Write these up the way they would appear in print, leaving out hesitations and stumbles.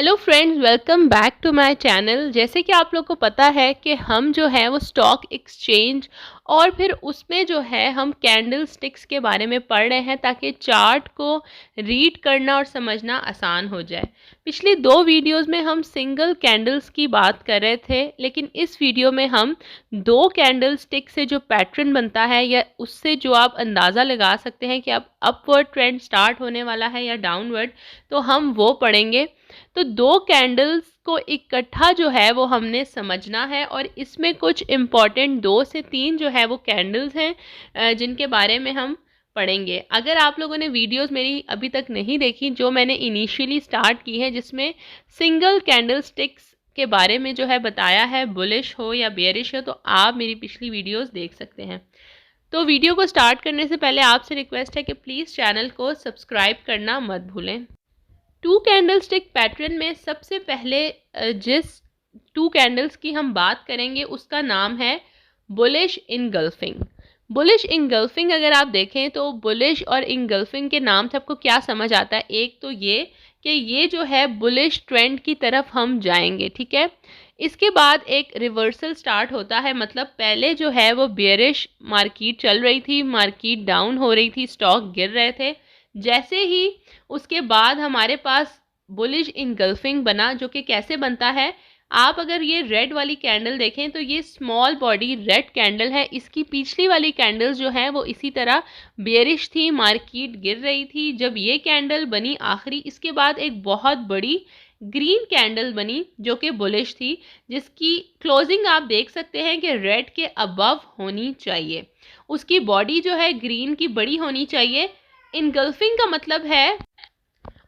Hello friends, welcome back to my channel. जैसे कि आप लोग को पता है कि हम जो है वो स्टॉक एक्सचेंज और फिर उसमें जो है हम कैंडल स्टिक्स के बारे में पढ़ रहे हैं ताकि चार्ट को रीड करना और समझना आसान हो जाए। पिछली दो वीडियोस में हम सिंगल कैंडल्स की बात कर रहे थे, लेकिन इस वीडियो में हम दो कैंडल स्टिक से जो पैटर्न बनता है या उससे जो आप अंदाज़ा लगा सकते हैं कि अब अपवर्ड ट्रेंड स्टार्ट होने वाला है या डाउनवर्ड, तो हम वो पढ़ेंगे। तो दो कैंडल्स को इकट्ठा जो है वो हमने समझना है और इसमें कुछ इम्पॉर्टेंट 2 से 3 जो है वो कैंडल्स हैं जिनके बारे में हम पढ़ेंगे। अगर आप लोगों ने वीडियोस मेरी अभी तक नहीं देखी जो मैंने इनिशियली स्टार्ट की है, जिसमें सिंगल कैंडल स्टिक्स के बारे में जो है बताया है, बुलिश हो या बेयरिश हो, तो आप मेरी पिछली वीडियोस देख सकते हैं। तो वीडियो को स्टार्ट करने से पहले आपसे रिक्वेस्ट है कि प्लीज़ चैनल को सब्सक्राइब करना मत भूलें। टू कैंडल स्टिक पैटर्न में सबसे पहले जिस टू कैंडल्स की हम बात करेंगे उसका नाम है बुलिश इनगल्फिंग। बुलिश इनगल्फिंग अगर आप देखें तो बुलिश और इनगल्फिंग के नाम से आपको क्या समझ आता है? एक तो ये कि ये जो है बुलिश ट्रेंड की तरफ हम जाएंगे, ठीक है। इसके बाद एक रिवर्सल स्टार्ट होता है, मतलब पहले जो है वो बेयरिश मार्केट चल रही थी, मार्केट डाउन हो रही थी, स्टॉक गिर रहे थे। जैसे ही उसके बाद हमारे पास बुलिश इनगल्फिंग बना, जो कि कैसे बनता है, आप अगर ये रेड वाली कैंडल देखें तो ये स्मॉल बॉडी रेड कैंडल है। इसकी पिछली वाली कैंडल्स जो है वो इसी तरह बेयरिश थी, मार्केट गिर रही थी। जब ये कैंडल बनी आखिरी, इसके बाद एक बहुत बड़ी ग्रीन कैंडल बनी जो कि बुलिश थी, जिसकी क्लोजिंग आप देख सकते हैं कि रेड के अबव होनी चाहिए। उसकी बॉडी जो है ग्रीन की बड़ी होनी चाहिए। इनगल्फिंग का मतलब है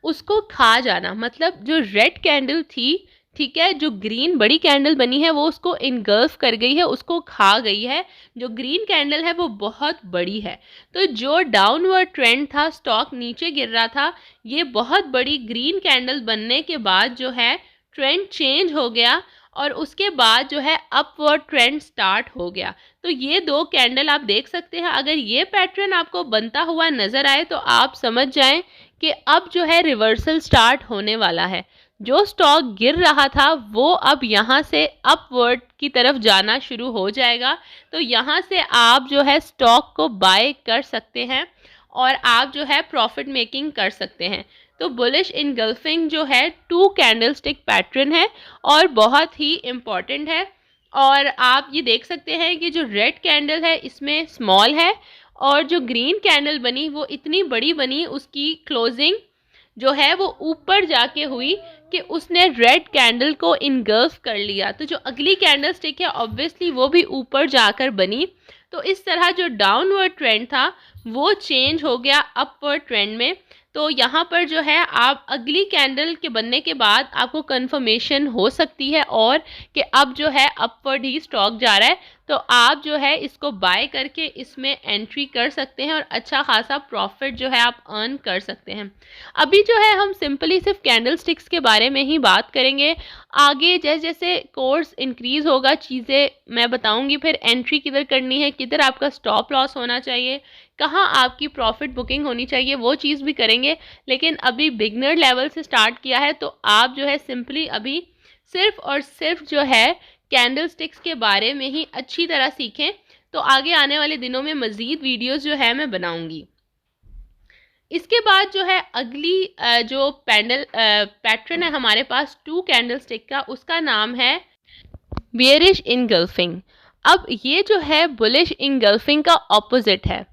उसको खा जाना, मतलब जो रेड कैंडल थी, ठीक है, जो ग्रीन बड़ी कैंडल बनी है वो उसको इनगल्फ कर गई है, उसको खा गई है। जो ग्रीन कैंडल है वो बहुत बड़ी है। तो जो डाउनवर्ड ट्रेंड था, स्टॉक नीचे गिर रहा था, ये बहुत बड़ी ग्रीन कैंडल बनने के बाद जो है ट्रेंड चेंज हो गया और उसके बाद जो है अपवर्ड ट्रेंड स्टार्ट हो गया। तो ये दो कैंडल आप देख सकते हैं। अगर ये पैटर्न आपको बनता हुआ नज़र आए तो आप समझ जाएं कि अब जो है रिवर्सल स्टार्ट होने वाला है। जो स्टॉक गिर रहा था वो अब यहाँ से अपवर्ड की तरफ जाना शुरू हो जाएगा। तो यहाँ से आप जो है स्टॉक को बाय कर सकते हैं और आप जो है प्रॉफिट मेकिंग कर सकते हैं। तो बुलिश इनगल्फिंग जो है टू कैंडल स्टिक पैटर्न है और बहुत ही इम्पॉर्टेंट है। और आप ये देख सकते हैं कि जो रेड कैंडल है इसमें स्मॉल है और जो ग्रीन कैंडल बनी वो इतनी बड़ी बनी, उसकी क्लोजिंग जो है वो ऊपर जाके हुई कि उसने रेड कैंडल को इनगल्फ कर लिया। तो जो अगली कैंडल स्टिक है ऑब्वियसली वो भी ऊपर जाकर बनी। तो इस तरह जो डाउनवर्ड ट्रेंड था वो चेंज हो गया अपवर्ड ट्रेंड में। तो यहाँ पर जो है आप अगली कैंडल के बनने के बाद आपको कंफर्मेशन हो सकती है और कि अब जो है अपवर्ड ही स्टॉक जा रहा है, तो आप जो है इसको बाय करके इसमें एंट्री कर सकते हैं और अच्छा खासा प्रॉफिट जो है आप अर्न कर सकते हैं। अभी जो है हम सिंपली सिर्फ कैंडल स्टिक्स के बारे में ही बात करेंगे। आगे जैसे जैसे कोर्स इंक्रीज़ होगा चीज़ें मैं बताऊंगी, फिर एंट्री किधर करनी है, किधर आपका स्टॉप लॉस होना चाहिए, कहाँ आपकी प्रॉफिट बुकिंग होनी चाहिए, वो चीज़ भी करेंगे। लेकिन अभी बिगनर लेवल से स्टार्ट किया है तो आप जो है सिंपली अभी सिर्फ और सिर्फ जो है कैंडल स्टिक्स के बारे में ही अच्छी तरह सीखें। तो आगे आने वाले दिनों में मज़ीद वीडियोस जो है मैं बनाऊंगी। इसके बाद जो है अगली जो पैटर्न है हमारे पास टू कैंडल स्टिक का, उसका नाम है बेयरिश इनगल्फिंग। अब ये जो है बुलिश इनगल्फिंग का ऑपोजिट है।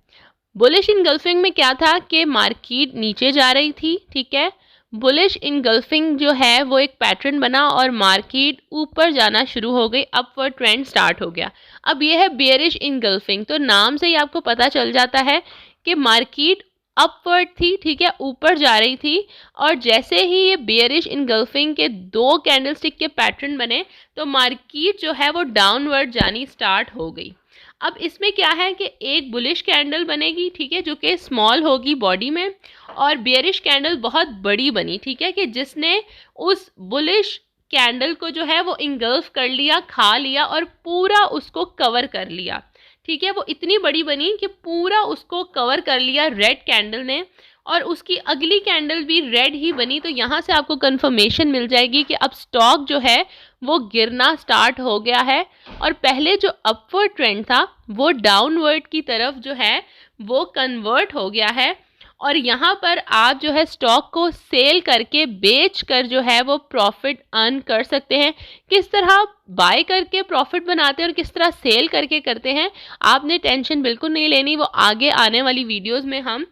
बुलिश इनगल्फिंग में क्या था कि मार्केट नीचे जा रही थी, ठीक है। बुलिश इनगल्फिंग जो है वो एक पैटर्न बना और मार्केट ऊपर जाना शुरू हो गई, अपवर्ड ट्रेंड स्टार्ट हो गया। अब ये है बेयरिश इनगल्फिंग। तो नाम से ही आपको पता चल जाता है कि मार्केट अपवर्ड थी, ठीक है, ऊपर जा रही थी। और जैसे ही ये बेयरिश इनगल्फिंग के दो कैंडलस्टिक के पैटर्न बने तो मार्केट जो है वो डाउनवर्ड जानी स्टार्ट हो गई। अब इसमें क्या है कि एक बुलिश कैंडल बनेगी, ठीक है, जो कि स्मॉल होगी बॉडी में, और बेयरिश कैंडल बहुत बड़ी बनी, ठीक है, कि जिसने उस बुलिश कैंडल को जो है वो इंगल्फ कर लिया, खा लिया और पूरा उसको कवर कर लिया, ठीक है। वो इतनी बड़ी बनी कि पूरा उसको कवर कर लिया रेड कैंडल ने और उसकी अगली कैंडल भी रेड ही बनी, तो यहाँ से आपको कंफर्मेशन मिल जाएगी कि अब स्टॉक जो है वो गिरना स्टार्ट हो गया है और पहले जो अपवर्ड ट्रेंड था वो डाउनवर्ड की तरफ जो है वो कन्वर्ट हो गया है। और यहाँ पर आप जो है स्टॉक को सेल करके बेच कर जो है वो प्रॉफिट अर्न कर सकते हैं। किस तरह बाय करके प्रॉफिट बनाते हैं और किस तरह सेल करके करते हैं, आपने टेंशन बिल्कुल नहीं लेनी, वो आगे आने वाली वीडियोस में हम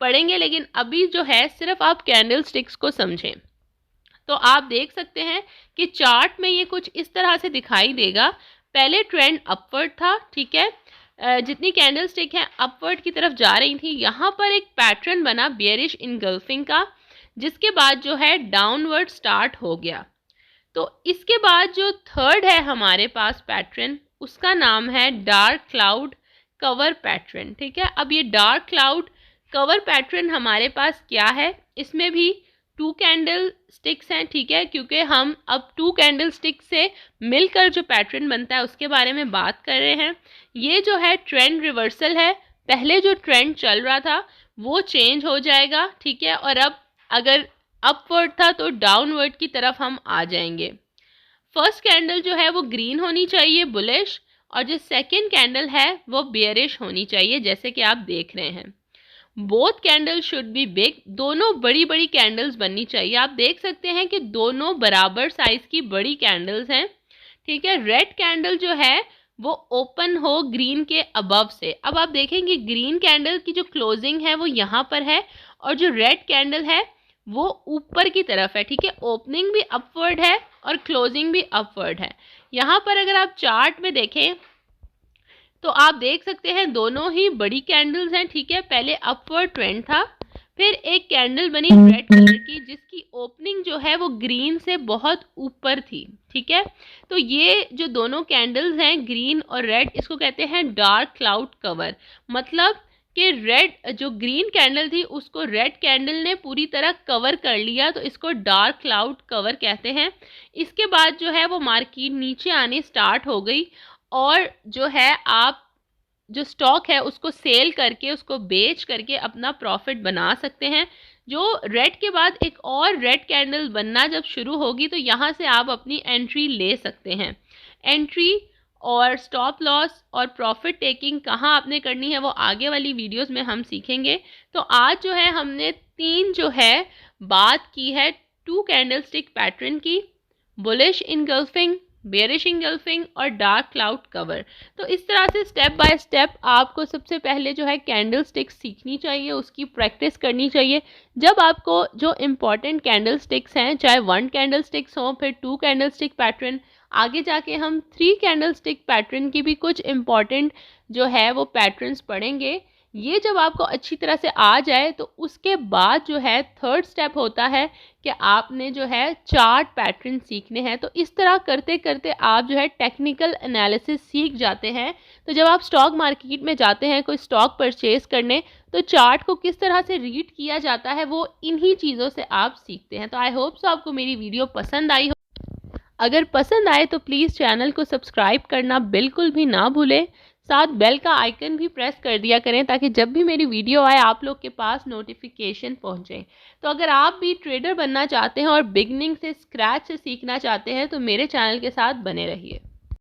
पढ़ेंगे। लेकिन अभी जो है सिर्फ आप कैंडल स्टिक्स को समझें। तो आप देख सकते हैं कि चार्ट में ये कुछ इस तरह से दिखाई देगा। पहले ट्रेंड अपवर्ड था, ठीक है, जितनी कैंडल स्टिक है अपवर्ड की तरफ जा रही थी। यहाँ पर एक पैटर्न बना बेयरिश इनगल्फिंग का, जिसके बाद जो है डाउनवर्ड स्टार्ट हो गया। तो इसके बाद जो थर्ड है हमारे पास पैटर्न, उसका नाम है डार्क क्लाउड कवर पैटर्न, ठीक है। अब ये डार्क क्लाउड कवर पैटर्न हमारे पास क्या है, इसमें भी 2 कैंडल स्टिक्स हैं, ठीक है, क्योंकि हम अब 2 कैंडल स्टिक से मिलकर जो पैटर्न बनता है उसके बारे में बात कर रहे हैं। ये जो है ट्रेंड रिवर्सल है, पहले जो ट्रेंड चल रहा था वो चेंज हो जाएगा, ठीक है, और अब अगर अपवर्ड था तो डाउनवर्ड की तरफ हम आ जाएंगे। फर्स्ट कैंडल जो है वो ग्रीन होनी चाहिए, बुलिश, और जो सेकेंड कैंडल है वो बेयरिश होनी चाहिए, जैसे कि आप देख रहे हैं। Both candle should be big, दोनों बड़ी बड़ी कैंडल्स बननी चाहिए। आप देख सकते हैं कि दोनों बराबर साइज की बड़ी कैंडल्स हैं, ठीक है। रेड कैंडल जो है वो ओपन हो ग्रीन के अबव से। अब आप देखेंगे ग्रीन कैंडल की जो क्लोजिंग है वो यहाँ पर है और जो रेड कैंडल है वो ऊपर की तरफ है, ठीक है। ओपनिंग भी अपवर्ड है और क्लोजिंग भी अपवर्ड है। यहाँ पर अगर आप चार्ट में देखें तो आप देख सकते हैं दोनों ही बड़ी कैंडल्स हैं, ठीक है। पहले अपवर्ड ट्रेंड था, फिर एक कैंडल बनी रेड कलर की जिसकी ओपनिंग जो है वो ग्रीन से बहुत ऊपर थी, ठीक है। तो ये जो दोनों कैंडल्स हैं ग्रीन और रेड, इसको कहते हैं डार्क क्लाउड कवर। मतलब कि रेड जो ग्रीन कैंडल थी उसको रेड कैंडल ने पूरी तरह कवर कर लिया, तो इसको डार्क क्लाउड कवर कहते हैं। इसके बाद जो है वो मार्केट नीचे आने स्टार्ट हो गई और जो है आप जो स्टॉक है उसको सेल करके उसको बेच करके अपना प्रॉफिट बना सकते हैं। जो रेड के बाद एक और रेड कैंडल बनना जब शुरू होगी तो यहाँ से आप अपनी एंट्री ले सकते हैं। एंट्री और स्टॉप लॉस और प्रॉफिट टेकिंग कहाँ आपने करनी है वो आगे वाली वीडियोस में हम सीखेंगे। तो आज जो है हमने 3 जो है बात की है 2 कैंडलस्टिक पैटर्न की, बुलिश इनगल्फिंग, बेयरिश इनगल्फिंग और डार्क क्लाउड कवर। तो इस तरह से स्टेप बाय स्टेप आपको सबसे पहले जो है कैंडल स्टिक्स सीखनी चाहिए, उसकी प्रैक्टिस करनी चाहिए। जब आपको जो इम्पॉर्टेंट कैंडल स्टिक्स हैं, चाहे 1 कैंडल स्टिक्स हो, फिर 2 कैंडल स्टिक पैटर्न, आगे जाके हम 3 कैंडल स्टिक पैटर्न की भी कुछ इम्पॉर्टेंट जो है वो पैटर्न्स पढ़ेंगे। ये जब आपको अच्छी तरह से आ जाए तो उसके बाद जो है थर्ड स्टेप होता है कि आपने जो है चार्ट पैटर्न सीखने हैं। तो इस तरह करते करते आप जो है टेक्निकल एनालिसिस सीख जाते हैं। तो जब आप स्टॉक मार्केट में जाते हैं कोई स्टॉक परचेज करने, तो चार्ट को किस तरह से रीड किया जाता है वो इन्हीं चीज़ों से आप सीखते हैं। तो आई होप सो आपको मेरी वीडियो पसंद आई हो। अगर पसंद आए तो प्लीज़ चैनल को सब्सक्राइब करना बिल्कुल भी ना भूलें, साथ बेल का आइकन भी प्रेस कर दिया करें ताकि जब भी मेरी वीडियो आए आप लोग के पास नोटिफिकेशन पहुंचे। तो अगर आप भी ट्रेडर बनना चाहते हैं और बिगनिंग से स्क्रैच से सीखना चाहते हैं तो मेरे चैनल के साथ बने रहिए।